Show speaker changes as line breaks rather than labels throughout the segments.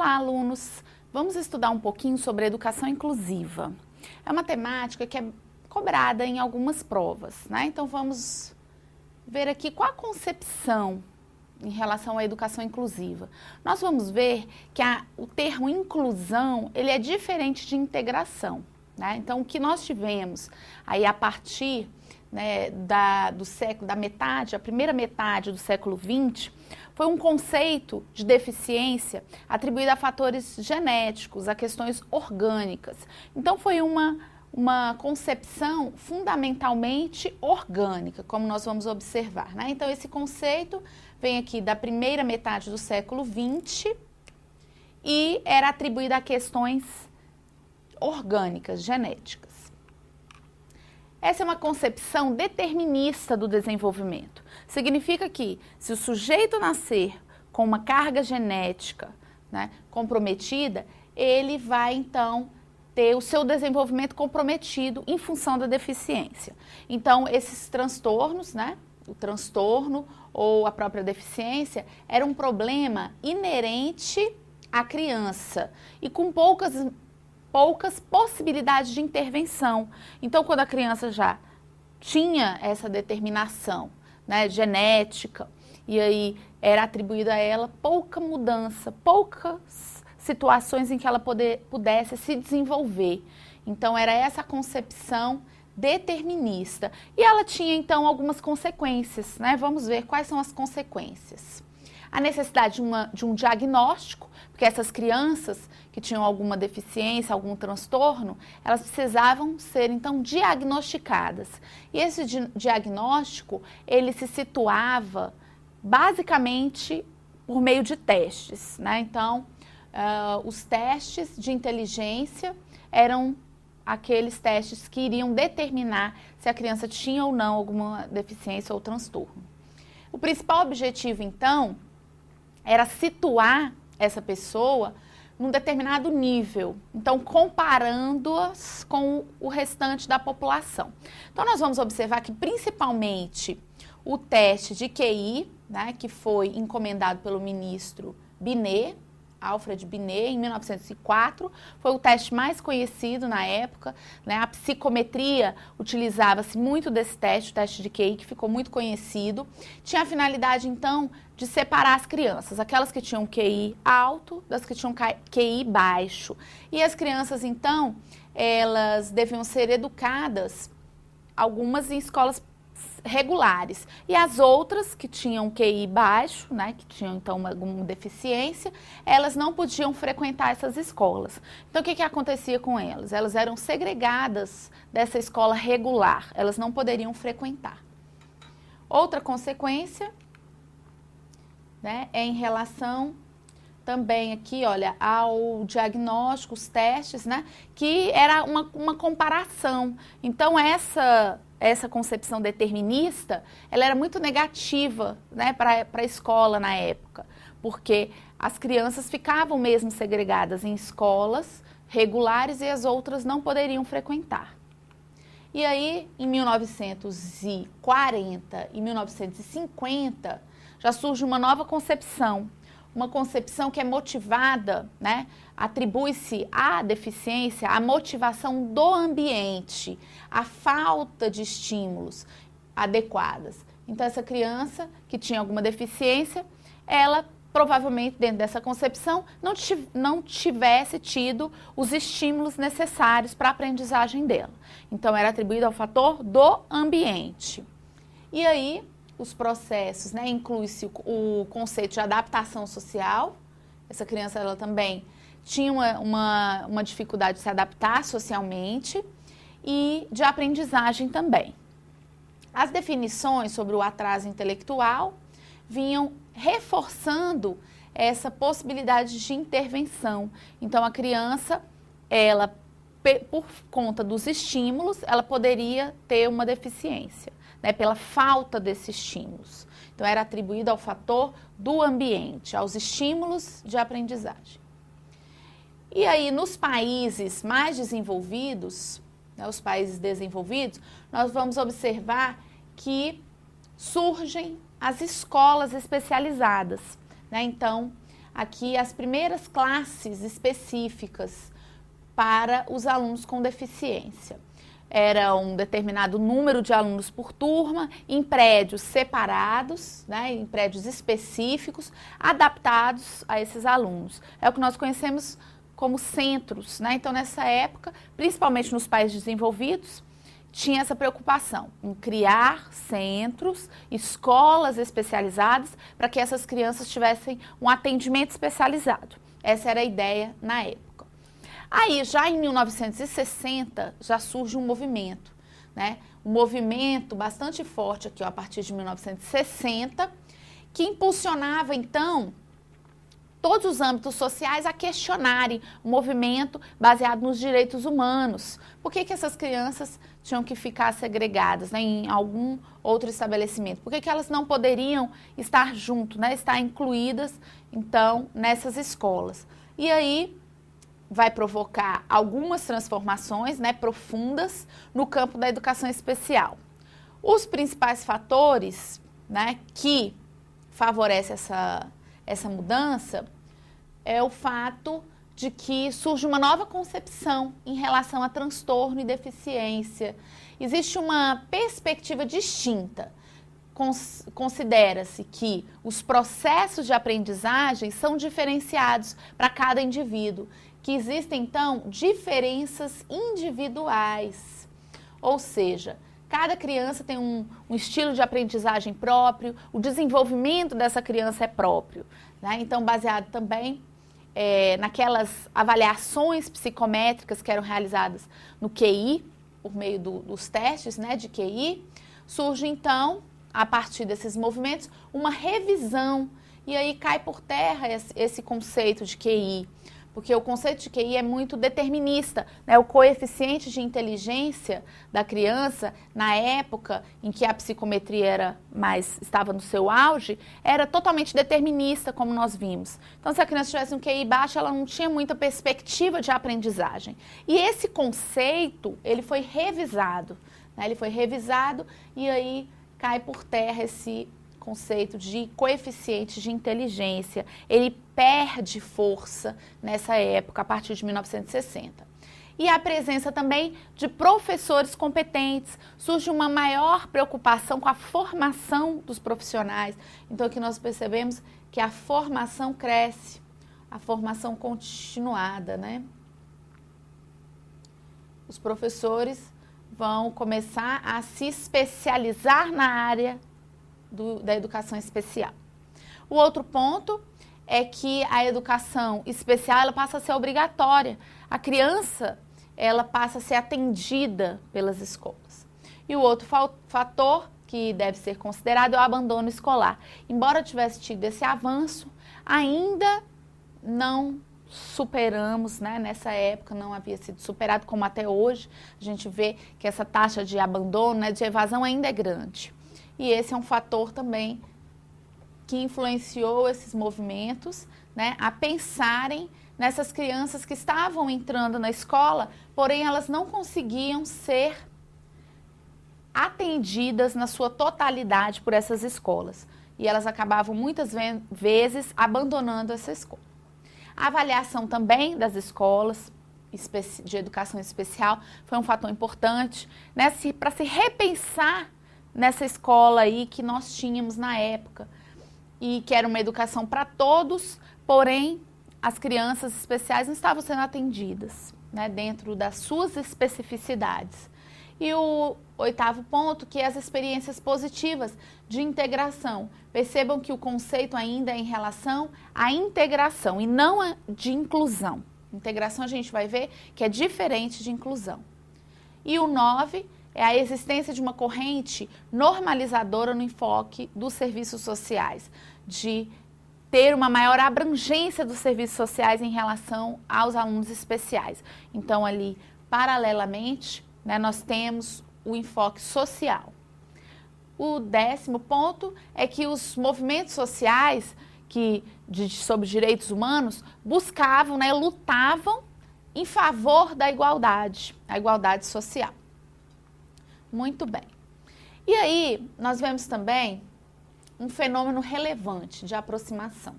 Olá, alunos! Vamos estudar um pouquinho sobre a educação inclusiva. É uma temática que é cobrada em algumas provas, né? Então vamos ver aqui qual a concepção em relação à educação inclusiva. Nós vamos ver que o termo inclusão, ele é diferente de integração, né? Então o que nós tivemos aí a partir, né, a primeira metade do século XX, foi um conceito de deficiência atribuído a fatores genéticos, a questões orgânicas. Então foi uma concepção fundamentalmente orgânica, como nós vamos observar, né? Então esse conceito vem aqui da primeira metade do século XX e era atribuído a questões orgânicas, genéticas. Essa é uma concepção determinista do desenvolvimento. Significa que se o sujeito nascer com uma carga genética, né, comprometida, ele vai então ter o seu desenvolvimento comprometido em função da deficiência. Então, esses transtornos, né, o transtorno ou a própria deficiência, era um problema inerente à criança e com poucas possibilidades de intervenção. Então, quando a criança já tinha essa determinação, né, genética, e aí era atribuída a ela pouca mudança, poucas situações em que ela pudesse se desenvolver. Então, era essa concepção determinista. E ela tinha, então, algumas consequências, né? Vamos ver quais são as consequências. A necessidade de um diagnóstico, porque essas crianças que tinham alguma deficiência, algum transtorno, elas precisavam ser, então, diagnosticadas. E esse diagnóstico, ele se situava, basicamente, por meio de testes, né? Então, os testes de inteligência eram aqueles testes que iriam determinar se a criança tinha ou não alguma deficiência ou transtorno. O principal objetivo, então, era situar essa pessoa num determinado nível, então comparando-as com o restante da população. Então nós vamos observar que principalmente o teste de QI, né, que foi encomendado pelo ministro Binet, Alfred Binet, em 1904, foi o teste mais conhecido na época, né? A psicometria utilizava-se muito desse teste, o teste de QI, que ficou muito conhecido. Tinha a finalidade, então, de separar as crianças, aquelas que tinham QI alto das que tinham QI baixo. E as crianças, então, elas deviam ser educadas, algumas em escolas regulares, e as outras que tinham QI baixo, né, que tinham então alguma deficiência, elas não podiam frequentar essas escolas. Então o que acontecia com elas? Elas eram segregadas dessa escola regular, elas não poderiam frequentar. Outra consequência, né, é em relação também aqui, olha, ao diagnóstico, os testes, né, que era uma comparação. Então essa concepção determinista, ela era muito negativa, né, para a escola na época, porque as crianças ficavam mesmo segregadas em escolas regulares e as outras não poderiam frequentar. E aí, em 1940 e 1950, já surge uma nova concepção, uma concepção que é motivada, né, atribui-se à deficiência a motivação do ambiente, a falta de estímulos adequadas. Então, essa criança que tinha alguma deficiência, ela provavelmente, dentro dessa concepção, não tivesse tido os estímulos necessários para a aprendizagem dela. Então, era atribuído ao fator do ambiente. E aí, os processos, né, inclui-se o conceito de adaptação social. Essa criança, ela também tinha uma dificuldade de se adaptar socialmente e de aprendizagem também. As definições sobre o atraso intelectual vinham reforçando essa possibilidade de intervenção. Então, a criança, ela, por conta dos estímulos, ela poderia ter uma deficiência, né, pela falta desses estímulos. Então, era atribuído ao fator do ambiente, aos estímulos de aprendizagem. E aí, nos países mais desenvolvidos, né, os países desenvolvidos, nós vamos observar que surgem as escolas especializadas, né? Então, aqui as primeiras classes específicas para os alunos com deficiência. Era um determinado número de alunos por turma, em prédios separados, né, em prédios específicos, adaptados a esses alunos. É o que nós conhecemos como centros, né? Então, nessa época, principalmente nos países desenvolvidos, tinha essa preocupação em criar centros, escolas especializadas para que essas crianças tivessem um atendimento especializado. Essa era a ideia na época. Aí, já em 1960, já surge um movimento, né? Um movimento bastante forte aqui, ó, a partir de 1960, que impulsionava, então, todos os âmbitos sociais a questionarem o movimento baseado nos direitos humanos. Por que essas crianças tinham que ficar segregadas, né, em algum outro estabelecimento? Por que elas não poderiam estar junto, né, estar incluídas, então, nessas escolas? E aí vai provocar algumas transformações, né, profundas no campo da educação especial. Os principais fatores, né, que favorecem essa mudança é o fato de que surge uma nova concepção em relação a transtorno e deficiência. Existe uma perspectiva distinta. Considera-se que os processos de aprendizagem são diferenciados para cada indivíduo, que existem, então, diferenças individuais. Ou seja, cada criança tem um estilo de aprendizagem próprio, o desenvolvimento dessa criança é próprio, né? Então, baseado também naquelas avaliações psicométricas que eram realizadas no QI, por meio dos testes, né, de QI, surge, então, a partir desses movimentos, uma revisão, e aí cai por terra esse conceito de QI, porque o conceito de QI é muito determinista, né? O coeficiente de inteligência da criança, na época em que a psicometria estava no seu auge, era totalmente determinista, como nós vimos. Então, se a criança tivesse um QI baixo, ela não tinha muita perspectiva de aprendizagem. E esse conceito, ele foi revisado, né? Ele foi revisado e aí cai por terra esse conceito de coeficiente de inteligência. Ele perde força nessa época, a partir de 1960. E a presença também de professores competentes. Surge uma maior preocupação com a formação dos profissionais. Então, aqui nós percebemos que a formação cresce, a formação continuada, né? Os professores vão começar a se especializar na área da educação especial. O outro ponto é que a educação especial ela passa a ser obrigatória. A criança ela passa a ser atendida pelas escolas. E o outro fator que deve ser considerado é o abandono escolar. Embora tivesse tido esse avanço, ainda não superamos, né? Nessa época não havia sido superado como até hoje. A gente vê que essa taxa de abandono, né, de evasão ainda é grande. E esse é um fator também que influenciou esses movimentos, né, a pensarem nessas crianças que estavam entrando na escola, porém elas não conseguiam ser atendidas na sua totalidade por essas escolas. E elas acabavam muitas vezes abandonando essa escola. A avaliação também das escolas de educação especial foi um fator importante, né, para se repensar nessa escola aí que nós tínhamos na época e que era uma educação para todos, porém as crianças especiais não estavam sendo atendidas, né, dentro das suas especificidades. E o oitavo ponto, que é as experiências positivas de integração. Percebam que o conceito ainda é em relação à integração e não de inclusão. Integração a gente vai ver que é diferente de inclusão. E o 9 é a existência de uma corrente normalizadora no enfoque dos serviços sociais, de ter uma maior abrangência dos serviços sociais em relação aos alunos especiais. Então, ali, paralelamente, né, nós temos o enfoque social. O 10º ponto é que os movimentos sociais sobre direitos humanos buscavam, né, lutavam em favor da igualdade, a igualdade social. Muito bem. E aí, nós vemos também um fenômeno relevante de aproximação.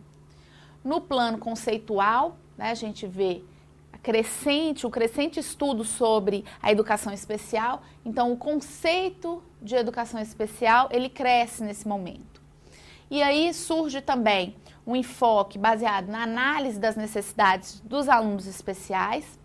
No plano conceitual, né, a gente vê o crescente estudo sobre a educação especial. Então, o conceito de educação especial, ele cresce nesse momento. E aí surge também um enfoque baseado na análise das necessidades dos alunos especiais,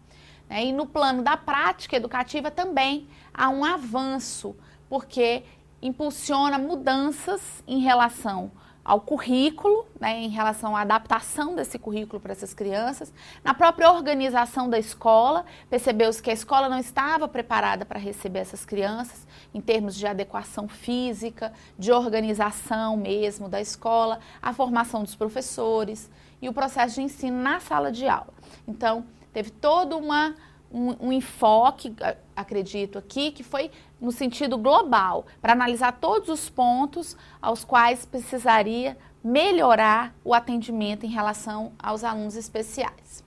né? E no plano da prática educativa também há um avanço, porque impulsiona mudanças em relação ao currículo, né, em relação à adaptação desse currículo para essas crianças, na própria organização da escola, percebeu-se que a escola não estava preparada para receber essas crianças, em termos de adequação física, de organização mesmo da escola, a formação dos professores e o processo de ensino na sala de aula. Então, teve todo um enfoque, acredito aqui, que foi no sentido global, para analisar todos os pontos aos quais precisaria melhorar o atendimento em relação aos alunos especiais.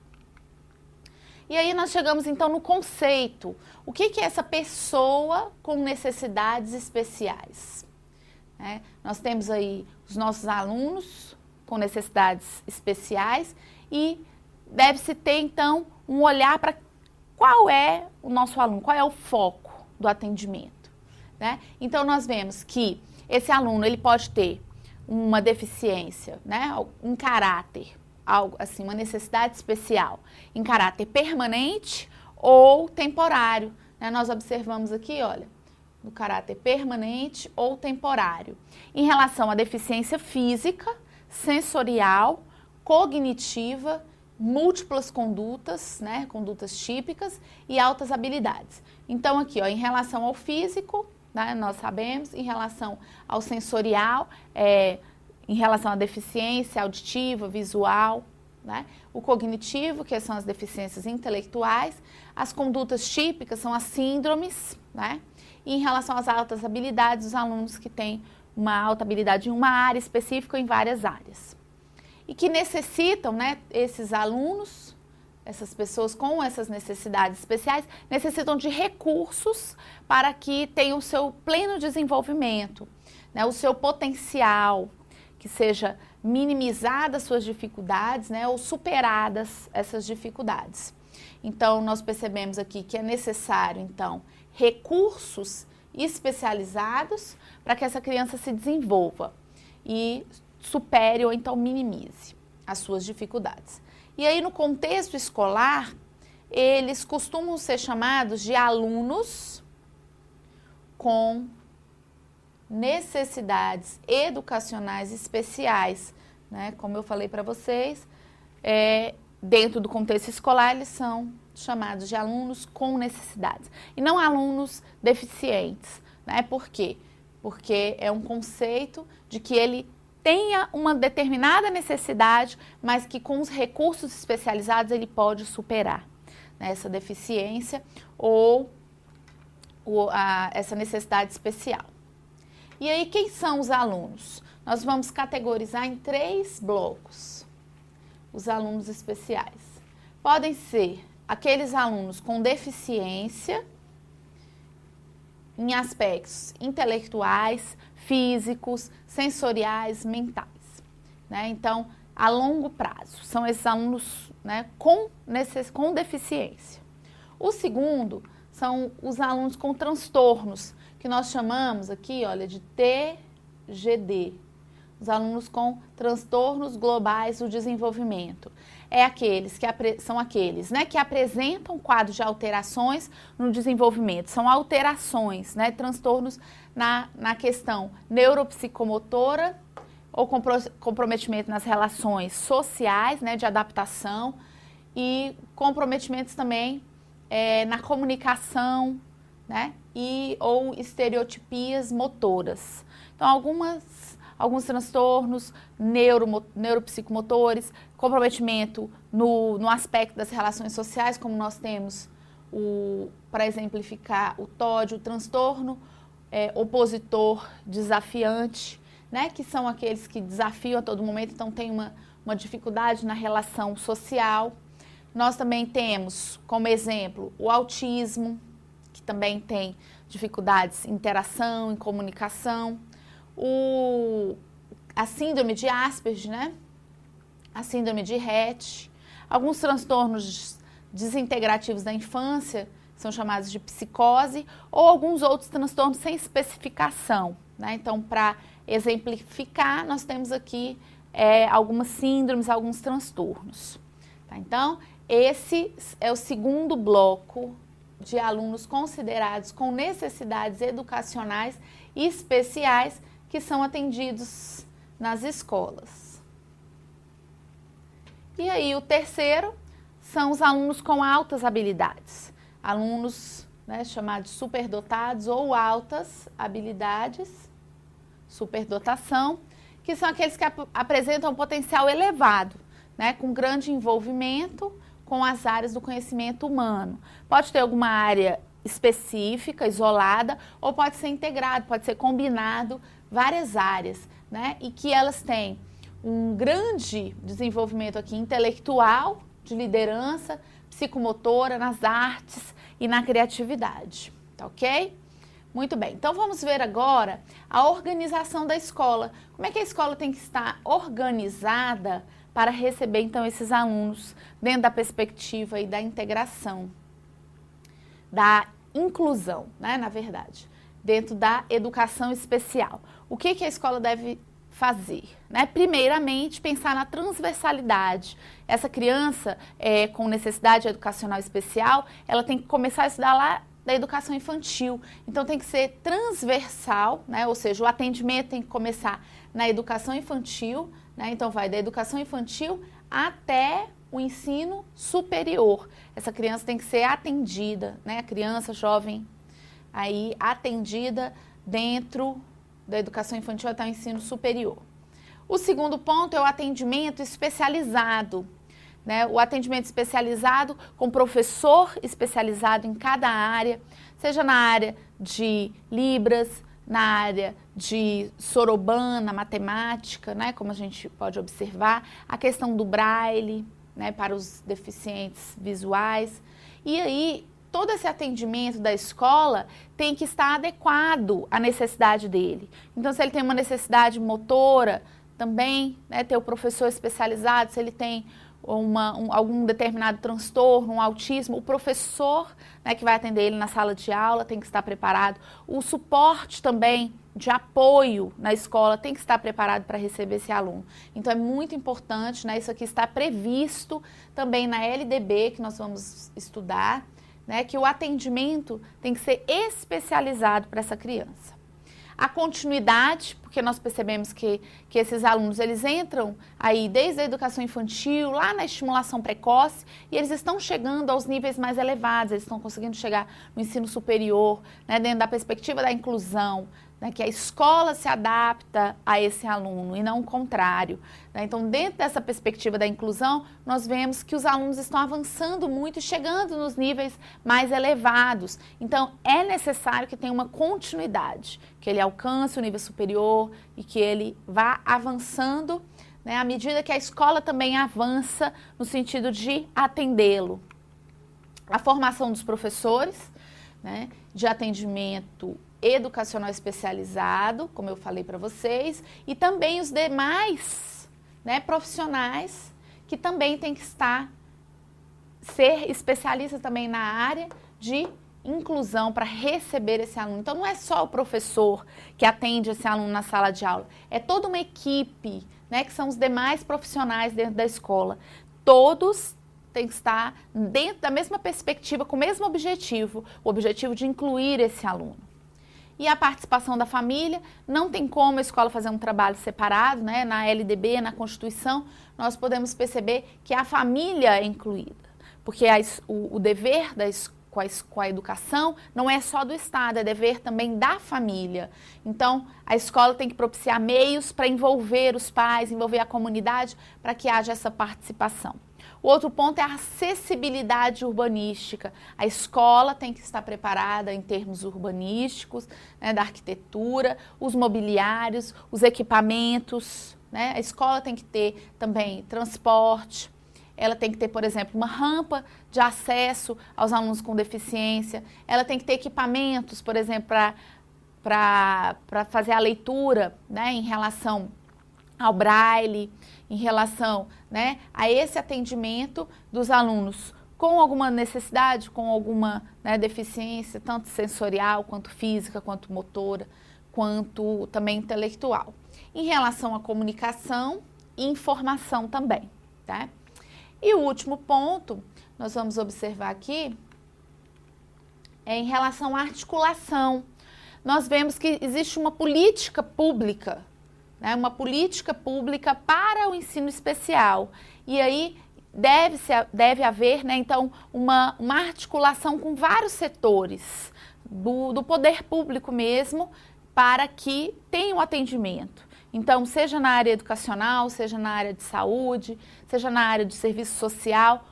E aí nós chegamos então no conceito. O que é essa pessoa com necessidades especiais? Nós temos aí os nossos alunos com necessidades especiais e deve-se ter então um olhar para qual é o nosso aluno, qual é o foco do atendimento, né? Então, nós vemos que esse aluno, ele pode ter uma deficiência, né, um caráter, algo assim, uma necessidade especial, em caráter permanente ou temporário, né? Nós observamos aqui, olha, no caráter permanente ou temporário. Em relação à deficiência física, sensorial, cognitiva, múltiplas condutas, né, condutas típicas e altas habilidades. Então aqui, ó, em relação ao físico, né, nós sabemos, em relação ao sensorial, em relação à deficiência auditiva, visual, né, o cognitivo, que são as deficiências intelectuais, as condutas típicas são as síndromes, né, e em relação às altas habilidades, os alunos que têm uma alta habilidade em uma área específica ou em várias áreas. E que necessitam, né, esses alunos, essas pessoas com essas necessidades especiais, necessitam de recursos para que tenham o seu pleno desenvolvimento, né, o seu potencial, que seja minimizadas suas dificuldades, né, ou superadas essas dificuldades. Então, nós percebemos aqui que é necessário, então, recursos especializados para que essa criança se desenvolva e supere ou então minimize as suas dificuldades. E aí, no contexto escolar, eles costumam ser chamados de alunos com necessidades educacionais especiais, né? Como eu falei para vocês, dentro do contexto escolar, eles são chamados de alunos com necessidades e não alunos deficientes, né? Por quê? Porque é um conceito de que ele tenha uma determinada necessidade, mas que com os recursos especializados ele pode superar, né, essa deficiência ou essa necessidade especial. E aí, quem são os alunos? Nós vamos categorizar em 3 blocos os alunos especiais. Podem ser aqueles alunos com deficiência em aspectos intelectuais, físicos, sensoriais, mentais, né? Então, a longo prazo, são esses alunos, né, com deficiência. O segundo são os alunos com transtornos, que nós chamamos aqui, olha, de TGD, os alunos com transtornos globais do desenvolvimento. São aqueles, né, que apresentam quadros de alterações no desenvolvimento. São alterações, né, transtornos na questão neuropsicomotora ou comprometimento nas relações sociais, né, de adaptação e comprometimentos também na comunicação, né, ou estereotipias motoras. Então, alguns transtornos neuropsicomotores, comprometimento no aspecto das relações sociais, como nós temos, para exemplificar, o TOD, o transtorno opositor desafiante, né, que são aqueles que desafiam a todo momento, então tem uma dificuldade na relação social. Nós também temos, como exemplo, o autismo, que também tem dificuldades em interação, em comunicação. A síndrome de Asperger, né? a síndrome de Rett, alguns transtornos desintegrativos da infância, são chamados de psicose, ou alguns outros transtornos sem especificação, né? Então, para exemplificar, nós temos aqui algumas síndromes, alguns transtornos. Tá? Então, esse é o segundo bloco de alunos considerados com necessidades educacionais especiais que são atendidos nas escolas. E aí, o terceiro são os alunos com altas habilidades. Alunos, né, chamados superdotados ou altas habilidades, superdotação, que são aqueles que apresentam um potencial elevado, né, com grande envolvimento com as áreas do conhecimento humano. Pode ter alguma área específica, isolada, ou pode ser integrado, pode ser combinado várias áreas, né, e que elas têm um grande desenvolvimento aqui intelectual, de liderança, psicomotora, nas artes e na criatividade, tá ok? Muito bem, então vamos ver agora a organização da escola. Como é que a escola tem que estar organizada para receber então esses alunos dentro da perspectiva e da integração, da inclusão, né, na verdade, dentro da educação especial. O que a escola deve fazer, né? Primeiramente, pensar na transversalidade. Essa criança com necessidade educacional especial, ela tem que começar a estudar lá da educação infantil. Então, tem que ser transversal, né? Ou seja, o atendimento tem que começar na educação infantil, né? Então, vai da educação infantil até o ensino superior. Essa criança tem que ser atendida, né? A criança, jovem, aí atendida dentro da educação infantil até o ensino superior. O segundo ponto é o atendimento especializado, né? O atendimento especializado com professor especializado em cada área, seja na área de Libras, na área de Soroban, matemática, né? Como a gente pode observar, a questão do Braille, né? Para os deficientes visuais. E aí, todo esse atendimento da escola tem que estar adequado à necessidade dele. Então, se ele tem uma necessidade motora, também, né, ter o professor especializado, se ele tem algum determinado transtorno, um autismo, o professor, né, que vai atender ele na sala de aula tem que estar preparado. O suporte também de apoio na escola tem que estar preparado para receber esse aluno. Então, é muito importante, né, isso aqui está previsto também na LDB, que nós vamos estudar, né, que o atendimento tem que ser especializado para essa criança. A continuidade, porque nós percebemos que esses alunos, eles entram aí desde a educação infantil, lá na estimulação precoce, e eles estão chegando aos níveis mais elevados, eles estão conseguindo chegar no ensino superior, né, dentro da perspectiva da inclusão, né, que a escola se adapta a esse aluno e não o contrário, né? Então, dentro dessa perspectiva da inclusão, nós vemos que os alunos estão avançando muito e chegando nos níveis mais elevados. Então, é necessário que tenha uma continuidade, que ele alcance o nível superior e que ele vá avançando, né, à medida que a escola também avança no sentido de atendê-lo. A formação dos professores, né, de atendimento educacional especializado, como eu falei para vocês, e também os demais, né, profissionais que também têm que ser especialistas também na área de inclusão para receber esse aluno. Então, não é só o professor que atende esse aluno na sala de aula, é toda uma equipe, né, que são os demais profissionais dentro da escola. Todos têm que estar dentro da mesma perspectiva, com o mesmo objetivo, o objetivo de incluir esse aluno. E a participação da família, não tem como a escola fazer um trabalho separado, né? Na LDB, na Constituição, nós podemos perceber que a família é incluída, porque o dever com a educação não é só do Estado, é dever também da família. Então, a escola tem que propiciar meios para envolver os pais, envolver a comunidade, para que haja essa participação. O outro ponto é a acessibilidade urbanística. A escola tem que estar preparada em termos urbanísticos, né, da arquitetura, os mobiliários, os equipamentos, né? A escola tem que ter também transporte, ela tem que ter, por exemplo, uma rampa de acesso aos alunos com deficiência, ela tem que ter equipamentos, por exemplo, para fazer a leitura, né, em relação ao braille, em relação, né, a esse atendimento dos alunos com alguma necessidade, com alguma, né, deficiência, tanto sensorial, quanto física, quanto motora, quanto também intelectual. Em relação à comunicação e informação também, tá? E o último ponto, nós vamos observar aqui, é em relação à articulação. Nós vemos que existe uma política pública, né, uma política pública para o ensino especial. E aí deve haver, né, então, uma articulação com vários setores do poder público mesmo, para que tenha o atendimento. Então, seja na área educacional, seja na área de saúde, seja na área de serviço social,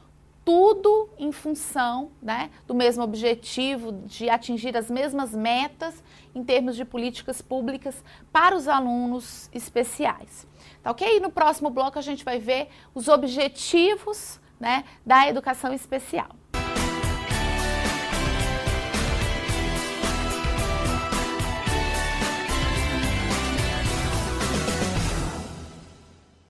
tudo em função, né, do mesmo objetivo de atingir as mesmas metas em termos de políticas públicas para os alunos especiais. Tá ok? No próximo bloco a gente vai ver os objetivos, né, da educação especial.